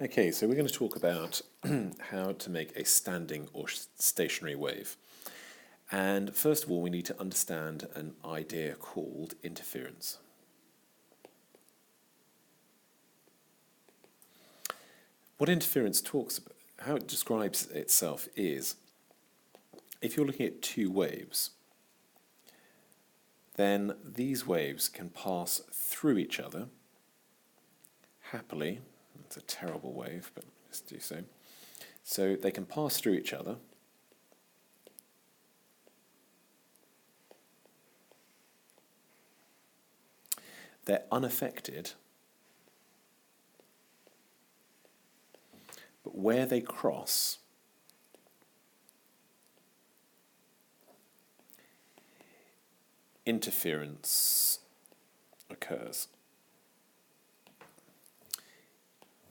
Okay, so we're going to talk about how to make a standing or stationary wave. And first of all, we need to understand an idea called interference. What interference talks about, how it describes itself is, if you're looking at two waves, then these waves can pass through each other happily. It's a terrible wave, but let's do so. So they can pass through each other. They're unaffected, but where they cross, interference occurs.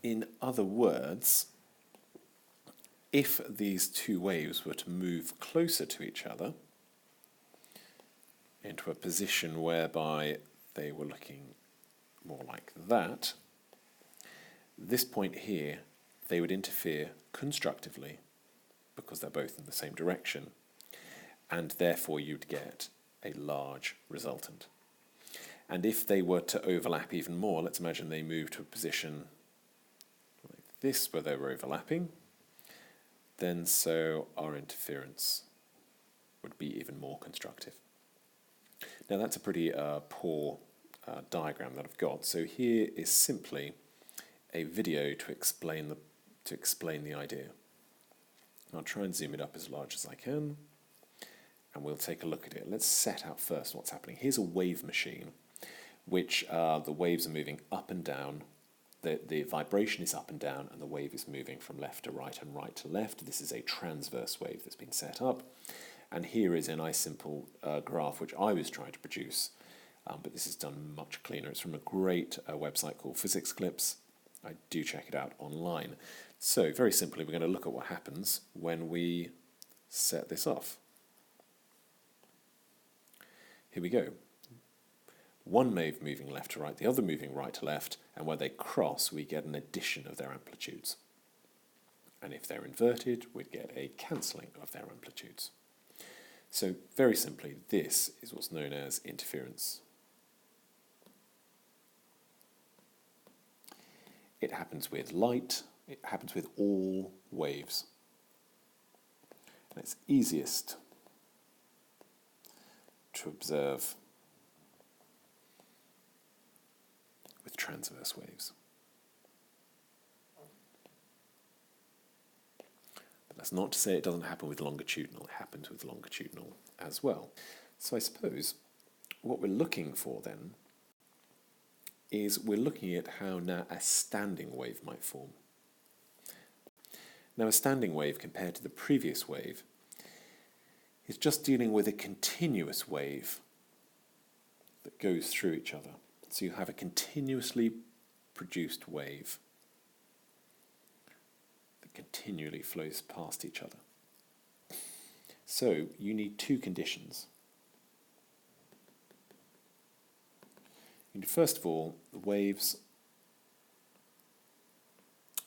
In other words, if these two waves were to move closer to each other into a position whereby they were looking more like that, this point here, they would interfere constructively because they're both in the same direction, and therefore you'd get a large resultant. And if they were to overlap even more, let's imagine they move to a position like this where they were overlapping, then so our interference would be even more constructive. Now that's a pretty poor diagram that I've got. So here is simply a video to explain the idea. I'll try and zoom it up as large as I can, and we'll take a look at it. Let's set out first what's happening. Here's a wave machine, which the waves are moving up and down. The vibration is up and down, and the wave is moving from left to right and right to left. This is a transverse wave that's been set up. And here is a nice simple graph which I was trying to produce, but this is done much cleaner. It's from a great website called Physics Clips. I do check it out online. So very simply, we're going to look at what happens when we set this off. Here we go. One wave moving left to right, the other moving right to left, and where they cross, we get an addition of their amplitudes. And if they're inverted, we'd get a cancelling of their amplitudes. So very simply, this is what's known as interference. It happens with light, it happens with all waves. And it's easiest to observe with transverse waves. But that's not to say it doesn't happen with longitudinal. It happens with longitudinal as well. So I suppose what we're looking for then is we're looking at how now a standing wave might form. Now a standing wave compared to the previous wave is just dealing with a continuous wave that goes through each other. So you have a continuously produced wave that continually flows past each other. So you need two conditions. You need, first of all, the waves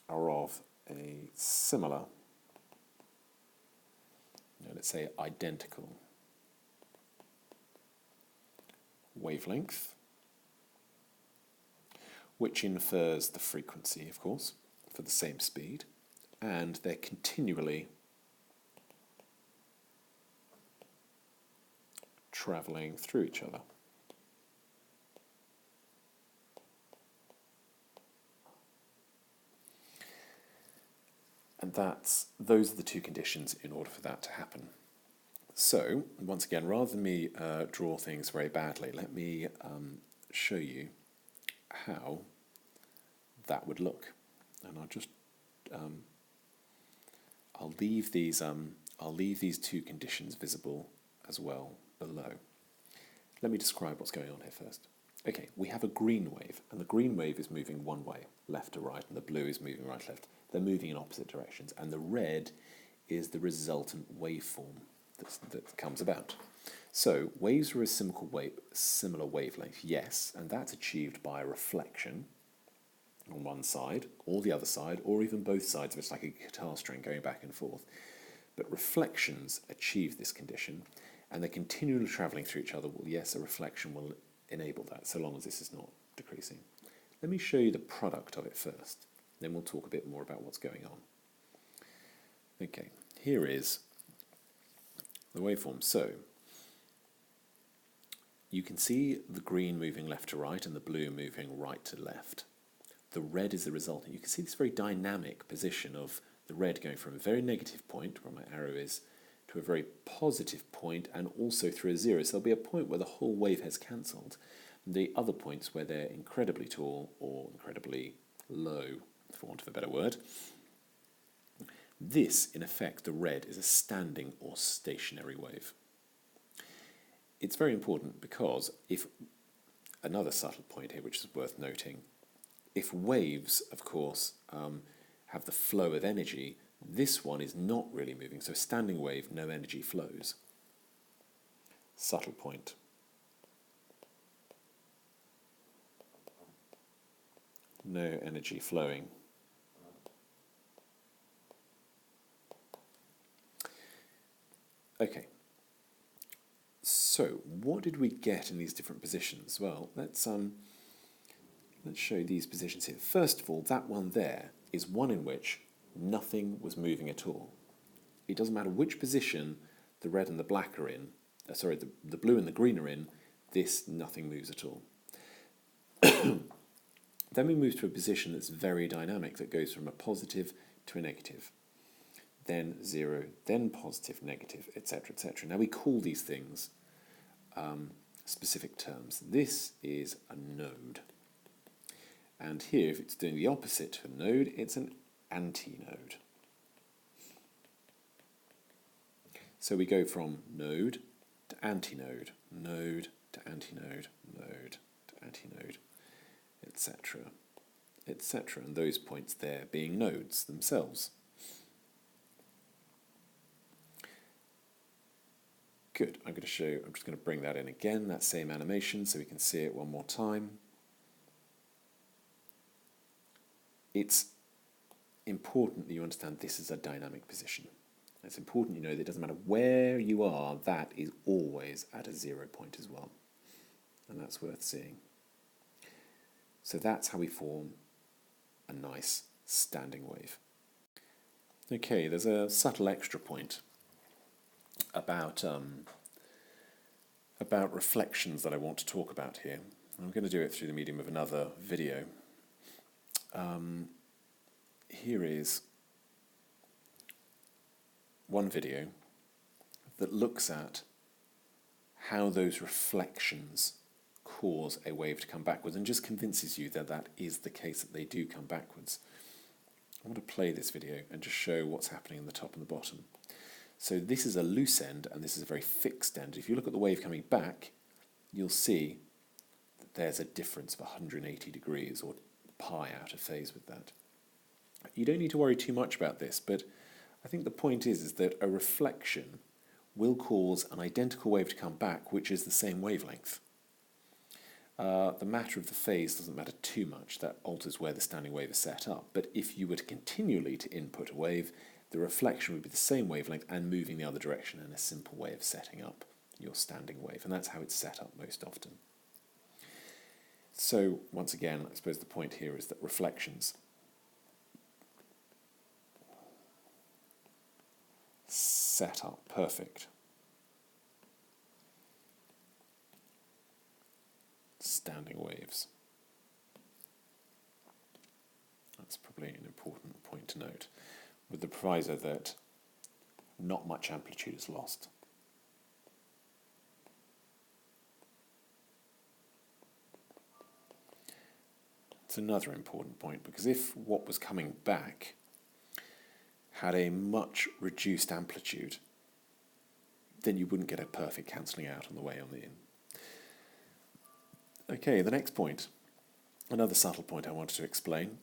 are of a similar, let's say identical wavelength, which infers the frequency, of course, for the same speed, and they're continually travelling through each other. And those are the two conditions in order for that to happen. So, once again, rather than me draw things very badly, let me show you how that would look. And I'll just I'll leave these two conditions visible as well below. Let me describe what's going on here first. Okay, we have a green wave, and the green wave is moving one way, left to right, and the blue is moving right to left. They're moving in opposite directions, and the red is the resultant waveform that comes about. So waves are a similar wavelength, yes, and that's achieved by reflection. on one side, or the other side, or even both sides of it. It's like a guitar string going back and forth. But reflections achieve this condition, and they're continually travelling through each other. Well, yes, a reflection will enable that, so long as this is not decreasing. Let me show you the product of it first, then we'll talk a bit more about what's going on. Okay, here is the waveform. So, you can see the green moving left to right and the blue moving right to left. The red is the resultant. You can see this very dynamic position of the red going from a very negative point, where my arrow is, to a very positive point, and also through a zero. So there'll be a point where the whole wave has cancelled. The other points where they're incredibly tall or incredibly low, for want of a better word. This, in effect, the red, is a standing or stationary wave. It's very important because if, another subtle point here which is worth noting, if waves, of course, have the flow of energy, this one is not really moving. So a standing wave, no energy flows. Subtle point. No energy flowing. Okay. So, what did we get in these different positions? Well, let's show these positions here. First of all, that one there is one in which nothing was moving at all. It doesn't matter which position the red and the black are in, the blue and the green are in, this nothing moves at all. Then we move to a position that's very dynamic, that goes from a positive to a negative. Then zero, then positive, negative, etc., etc. Now we call these things specific terms. This is a node. And here, if it's doing the opposite to a node, it's an antinode. So we go from node to antinode, node to antinode, node to antinode, etc., etc. And those points there being nodes themselves. Good, I'm just going to bring that in again, that same animation, so we can see it one more time. It's important that you understand this is a dynamic position. It's important you know that it doesn't matter where you are, that is always at a 0 point as well. And that's worth seeing. So that's how we form a nice standing wave. Okay, there's a subtle extra point about reflections that I want to talk about here. I'm going to do it through the medium of another video. Here is one video that looks at how those reflections cause a wave to come backwards and just convinces you that that is the case, that they do come backwards. I want to play this video and just show what's happening in the top and the bottom. So this is a loose end and this is a very fixed end. If you look at the wave coming back, you'll see that there's a difference of 180 degrees or pi out of phase with that. You don't need to worry too much about this, but I think the point is that a reflection will cause an identical wave to come back, which is the same wavelength. The matter of the phase doesn't matter too much. That alters where the standing wave is set up. But if you were to continually to input a wave, the reflection would be the same wavelength and moving the other direction, in a simple way of setting up your standing wave. And that's how it's set up most often. So, once again, I suppose the point here is that reflections set up perfect standing waves. That's probably an important point to note, with the proviso that not much amplitude is lost. It's another important point, because if what was coming back had a much reduced amplitude, then you wouldn't get a perfect cancelling out on the way on the in. Okay, the next point, another subtle point I wanted to explain,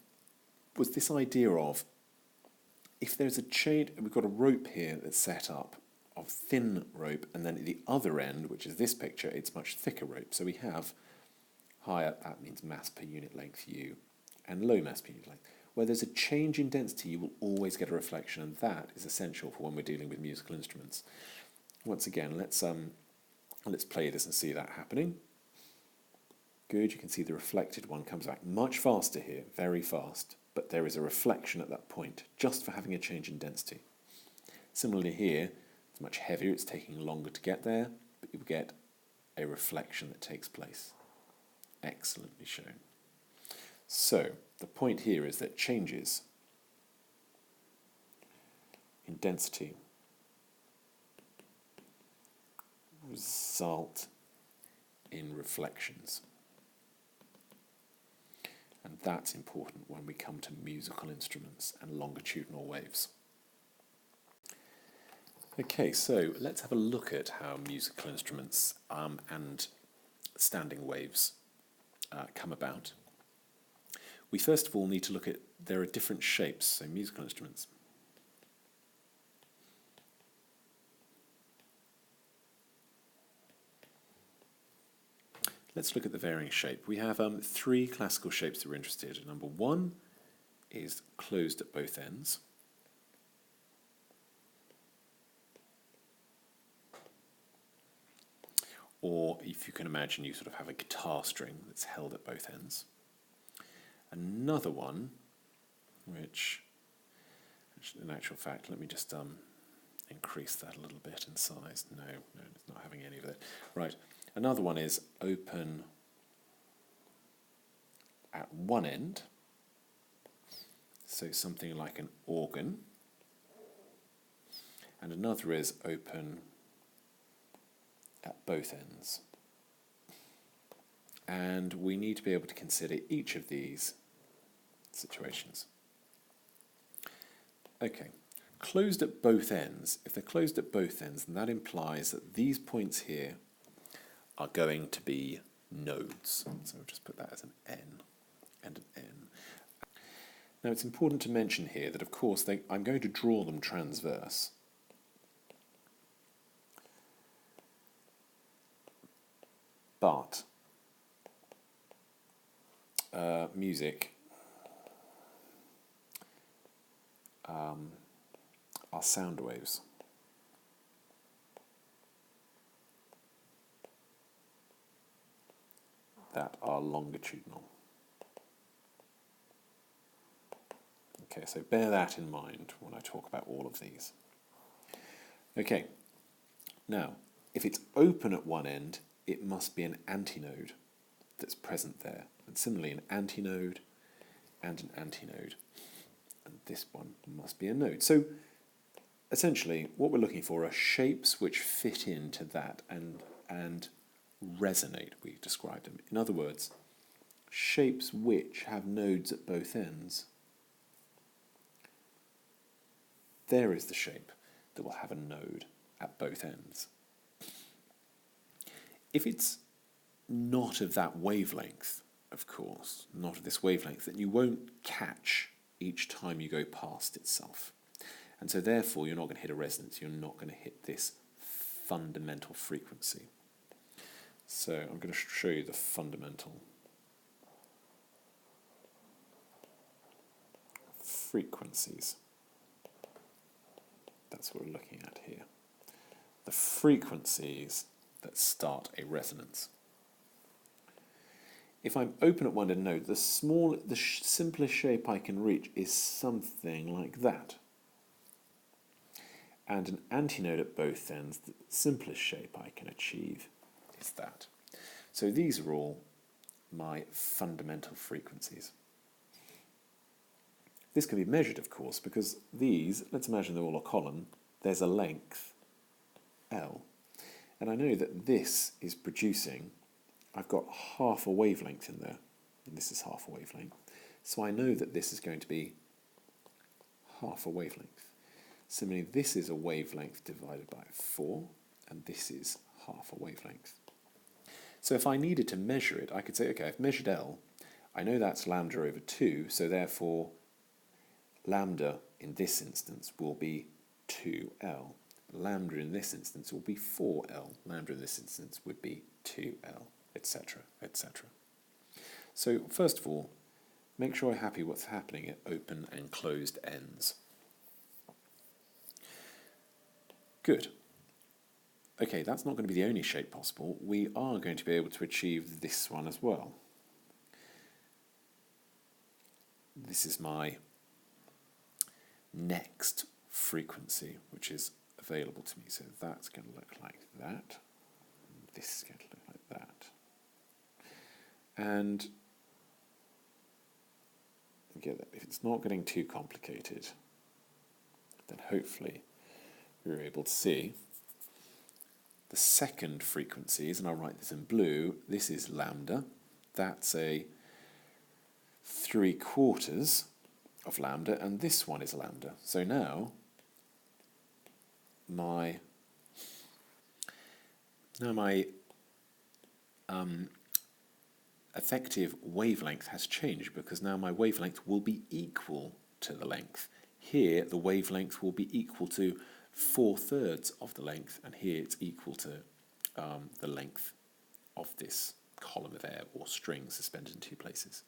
was this idea of, if there's a chain, we've got a rope here that's set up of thin rope, and then at the other end, which is this picture, it's much thicker rope. So we have higher, that means mass per unit length U, and low mass period length. Where there's a change in density, you will always get a reflection, and that is essential for when we're dealing with musical instruments. Once again, let's play this and see that happening. Good, you can see the reflected one comes back much faster here, very fast, but there is a reflection at that point, just for having a change in density. Similarly here, it's much heavier, it's taking longer to get there, but you get a reflection that takes place. Excellently shown. So, the point here is that changes in density result in reflections. And that's important when we come to musical instruments and longitudinal waves. Okay, so let's have a look at how musical instruments and standing waves come about. We first of all need to look at, there are different shapes, so musical instruments. Let's look at the varying shape. We have three classical shapes that we're interested in. Number one is closed at both ends. Or if you can imagine, you sort of have a guitar string that's held at both ends. Another one, which in actual fact, let me just increase that a little bit in size. No, it's not having any of it. Right, another one is open at one end, so something like an organ, and another is open at both ends. And we need to be able to consider each of these situations. Okay, closed at both ends. If they're closed at both ends, then that implies that these points here are going to be nodes. So we'll just put that as an N and an N. Now it's important to mention here that of course I'm going to draw them transverse. But music are sound waves. That are longitudinal. Okay, so bear that in mind when I talk about all of these. Okay, now if it's open at one end, it must be an antinode that's present there. And similarly, an antinode and an antinode. And this one must be a node. So essentially, what we're looking for are shapes which fit into that and resonate, we described them. In other words, shapes which have nodes at both ends. There is the shape that will have a node at both ends. If it's not of that wavelength, of course, not of this wavelength, then you won't catch each time you go past itself. And so therefore you're not going to hit a resonance, you're not going to hit this fundamental frequency. So I'm going to show you the fundamental frequencies. That's what we're looking at here. The frequencies that start a resonance. If I'm open at one end node, the simplest shape I can reach is something like that. And an antinode at both ends, the simplest shape I can achieve is that. So these are all my fundamental frequencies. This can be measured, of course, because these, let's imagine they're all a column, there's a length, L. And I know that this is producing, I've got half a wavelength in there, and this is half a wavelength. So I know that this is going to be half a wavelength. Similarly, this is a wavelength divided by 4, and this is half a wavelength. So if I needed to measure it, I could say, okay, I've measured L, I know that's lambda over 2, so therefore lambda in this instance will be 2L. Lambda in this instance will be 4L. Lambda in this instance would be 2L, etc., etc. So first of all, make sure I'm happy what's happening at open and closed ends. Good. Okay, that's not going to be the only shape possible. We are going to be able to achieve this one as well. This is my next frequency, which is available to me. So that's going to look like that. This is going to look like that. And again, if it's not getting too complicated, then hopefully you're able to see the second frequencies, and I'll write this in blue. This is lambda. That's a 3/4 of lambda, and this one is lambda. So now my effective wavelength has changed, because now my wavelength will be equal to the length. Here the wavelength will be equal to 4/3 of the length, and here it's equal to the length of this column of air or string suspended in two places.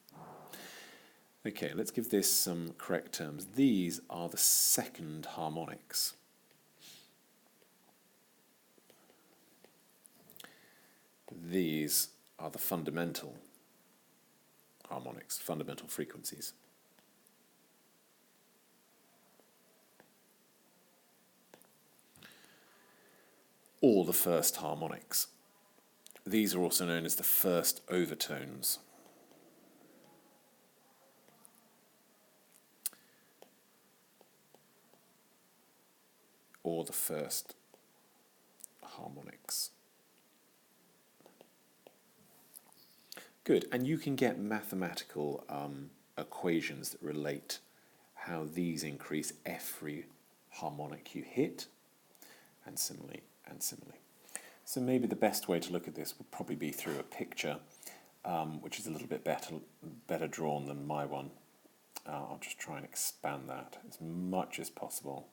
Okay, let's give this some correct terms. These are the second harmonics. These are the fundamental harmonics, fundamental frequencies. Or the first harmonics. These are also known as the first overtones. Or the first harmonics. Good, and you can get mathematical equations that relate how these increase every harmonic you hit, and similarly, and similarly. So maybe the best way to look at this would probably be through a picture, which is a little bit better drawn than my one. I'll just try and expand that as much as possible.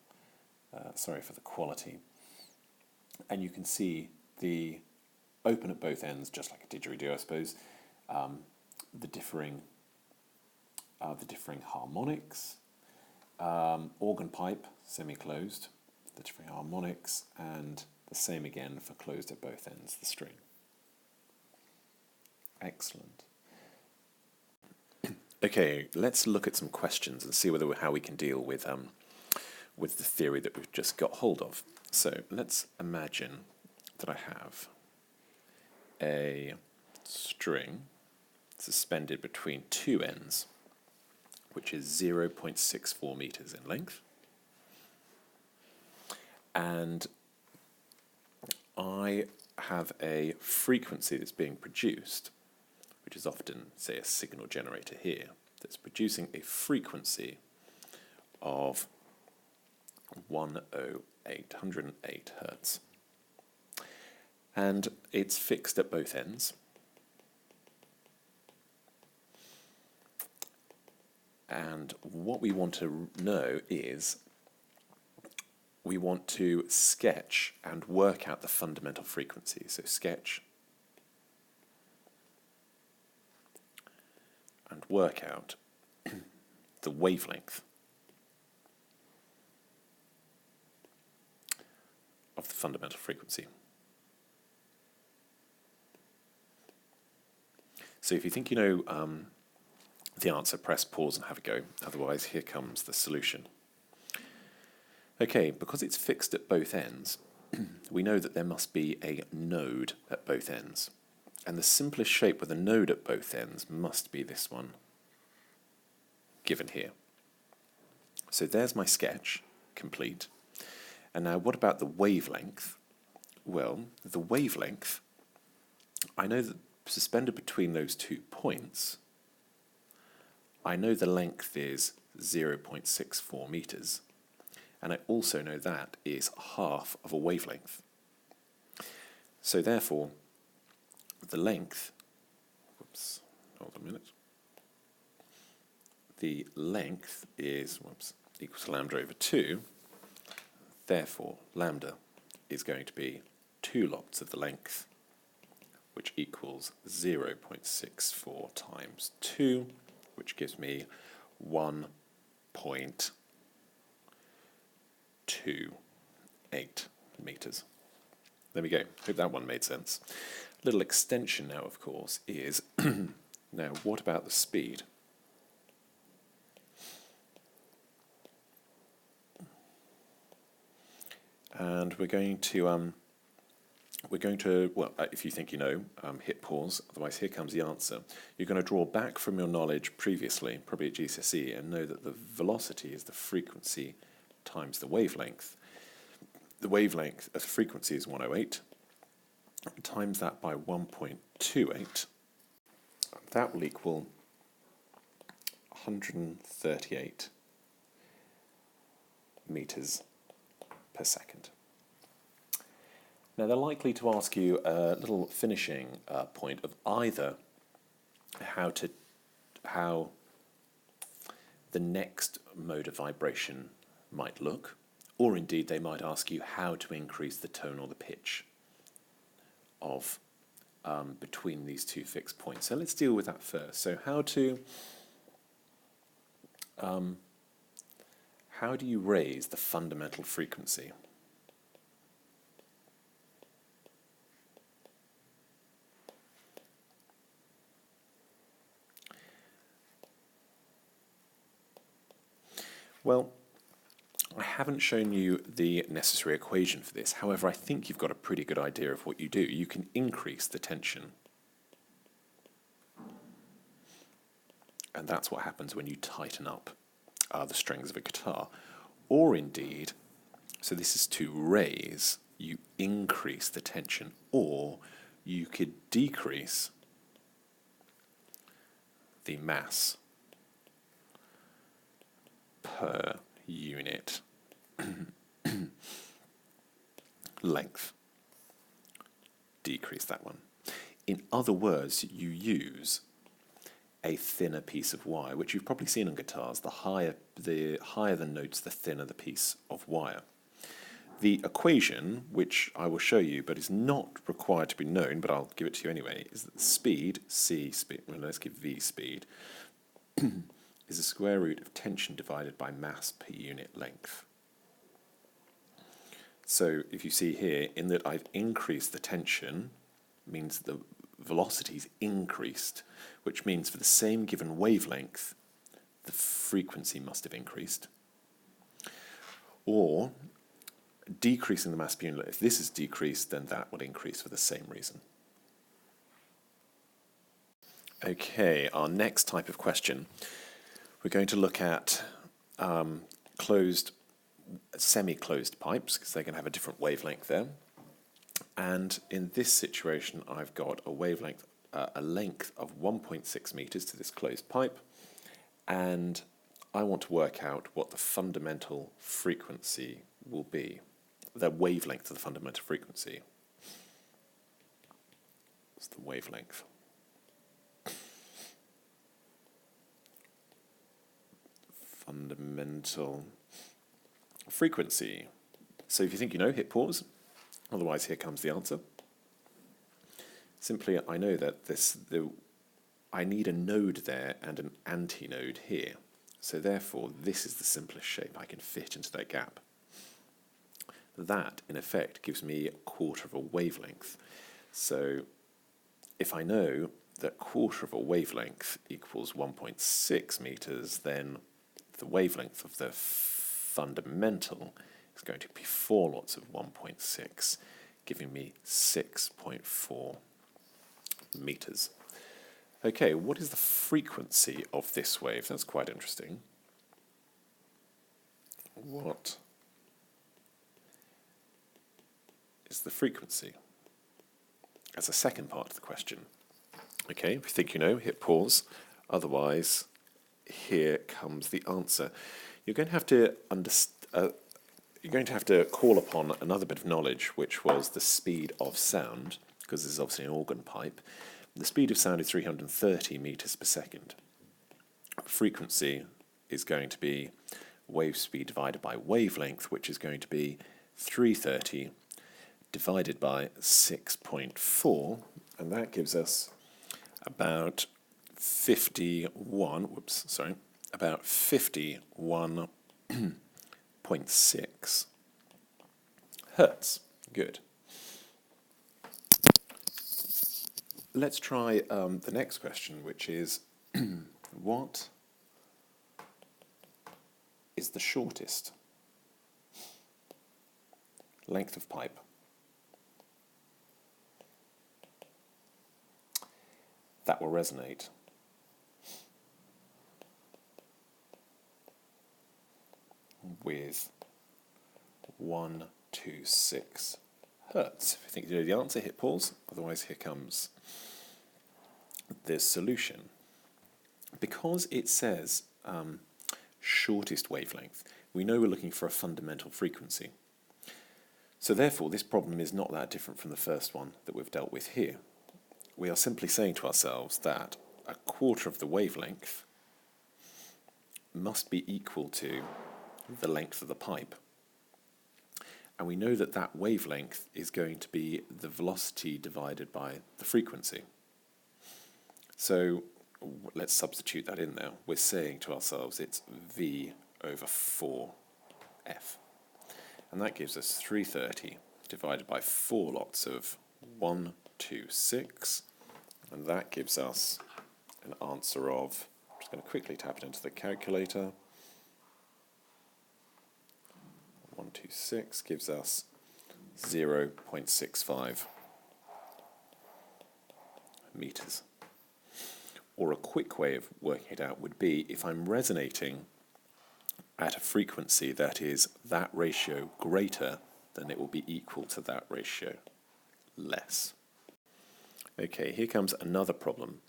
Sorry for the quality. And you can see the open at both ends, just like a didgeridoo, I suppose. The differing harmonics, organ pipe semi-closed, the differing harmonics, and the same again for closed at both ends, the string. Excellent. Okay, let's look at some questions and see how we can deal with the theory that we've just got hold of. So let's imagine that I have a string suspended between two ends, which is 0.64 meters in length. And I have a frequency that's being produced, which is often, say, a signal generator here, that's producing a frequency of 108 hertz. And it's fixed at both ends. And what we want to know is, we want to sketch and work out the fundamental frequency. So sketch and work out the wavelength of the fundamental frequency. So if you think you know the answer, press pause and have a go. Otherwise, here comes the solution. Okay, because it's fixed at both ends, we know that there must be a node at both ends. And the simplest shape with a node at both ends must be this one, given here. So there's my sketch, complete. And now what about the wavelength? Well, the wavelength, I know that suspended between those 2 points, I know the length is 0.64 meters. And I also know that is half of a wavelength. So therefore, the length, hold a minute. The length is, equal to lambda over 2. Therefore, lambda is going to be 2 lots of the length, which equals 0.64 times 2, which gives me 1.28 meters. There we go. Hope that one made sense. Little extension now, of course, is now what about the speed? And we're going to, well, if you think you know, hit pause, otherwise here comes the answer. You're going to draw back from your knowledge previously, probably at GCSE, and know that the velocity is the frequency times the wavelength. The wavelength of the frequency is 108, times that by 1.28, that will equal 138 meters per second. Now they're likely to ask you a little finishing point of either how the next mode of vibration might look, or indeed they might ask you how to increase the tone or the pitch of between these two fixed points. So let's deal with that first. So how do you raise the fundamental frequency? Well, I haven't shown you the necessary equation for this. However, I think you've got a pretty good idea of what you do. You can increase the tension. And that's what happens when you tighten up the strings of a guitar. Or indeed, so this is to raise, you increase the tension, or you could decrease the mass per unit length. Decrease that one. In other words, you use a thinner piece of wire, which you've probably seen on guitars. The higher the notes, the thinner the piece of wire. The equation, which I will show you, but is not required to be known, but I'll give it to you anyway, is that speed, C speed, well, let's give V speed, is the square root of tension divided by mass per unit length. So if you see here, in that I've increased the tension, means the velocity's increased, which means for the same given wavelength, the frequency must have increased. Or decreasing the mass per unit, if this is decreased, then that would increase for the same reason. Okay, our next type of question. We're going to look at semi-closed pipes, because they're going to have a different wavelength there. And in this situation, I've got a wavelength, a length of 1.6 meters to this closed pipe, and I want to work out what the fundamental frequency will be, the wavelength of the fundamental frequency. It's the wavelength. Fundamental frequency. So if you think you know, hit pause. Otherwise, here comes the answer. Simply, I know that I need a node there and an antinode here. So therefore, this is the simplest shape I can fit into that gap. That, in effect, gives me a quarter of a wavelength. So if I know that quarter of a wavelength equals 1.6 meters, then the wavelength of the fundamental is going to be 4 lots of 1.6, giving me 6.4 meters. Okay, what is the frequency of this wave? That's quite interesting. What is the frequency? As a second part of the question. Okay, if you think you know, hit pause. Otherwise, here comes the answer. You're going to have to call upon another bit of knowledge, which was the speed of sound, because this is obviously an organ pipe. The speed of sound is 330 meters per second. Frequency is going to be wave speed divided by wavelength, which is going to be 330 divided by 6.4, and that gives us about about 51.6 hertz. Good. Let's try the next question, which is what is the shortest length of pipe that will resonate with 126 hertz? If you think you know the answer, hit pause. Otherwise, here comes the solution. Because it says shortest wavelength, we know we're looking for a fundamental frequency. So therefore, this problem is not that different from the first one that we've dealt with here. We are simply saying to ourselves that a quarter of the wavelength must be equal to the length of the pipe. And we know that that wavelength is going to be the velocity divided by the frequency. So let's substitute that in there. We're saying to ourselves it's V over 4F. And that gives us 330 divided by 4 lots of 126. And that gives us an answer of, I'm just going to quickly tap it into the calculator. 126 gives us 0.65 meters. Or a quick way of working it out would be if I'm resonating at a frequency that is that ratio greater, then it will be equal to that ratio less. Okay, here comes another problem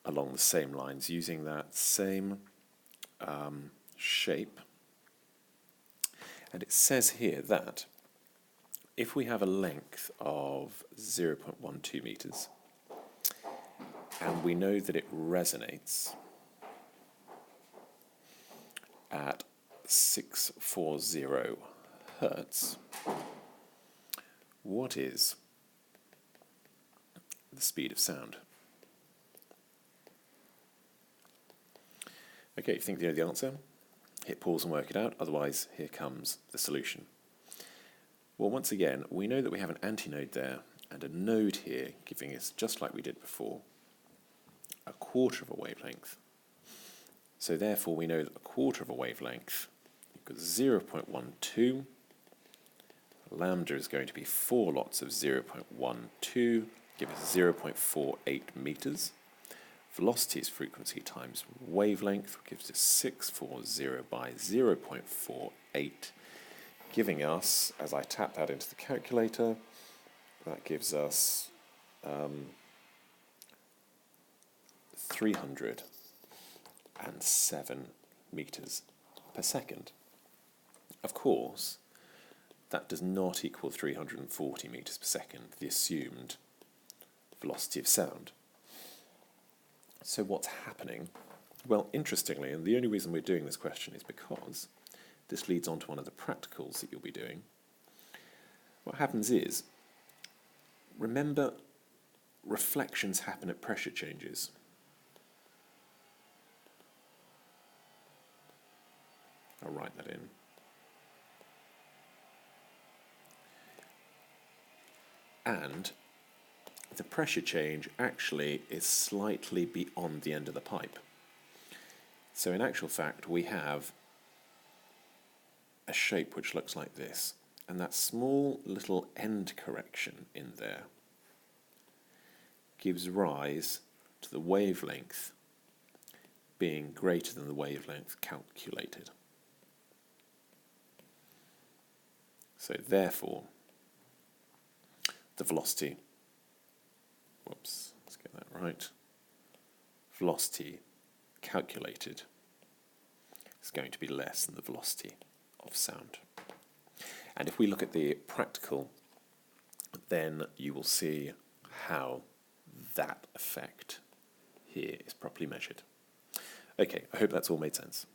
along the same lines, using that same shape. And it says here that if we have a length of 0.12 meters, and we know that it resonates at 640 hertz, what is the speed of sound? Okay, if you think you know the answer, hit pause and work it out, otherwise here comes the solution. Well, once again, we know that we have an antinode there and a node here giving us, just like we did before, a quarter of a wavelength. So therefore we know that a quarter of a wavelength equals 0.12. Lambda is going to be 4 lots of 0.12, give us 0.48 meters. Velocity is frequency times wavelength, gives us 640 by 0.48, giving us, as I tap that into the calculator, that gives us 307 meters per second. Of course, that does not equal 340 meters per second, the assumed velocity of sound. So what's happening? Well, interestingly, and the only reason we're doing this question is because this leads on to one of the practicals that you'll be doing. What happens is, remember, reflections happen at pressure changes. I'll write that in. And the pressure change actually is slightly beyond the end of the pipe. So in actual fact, we have a shape which looks like this, and that small little end correction in there gives rise to the wavelength being greater than the wavelength calculated. So therefore, the velocity, let's get that right, velocity calculated is going to be less than the velocity of sound. And if we look at the practical, then you will see how that effect here is properly measured. Okay, I hope that's all made sense.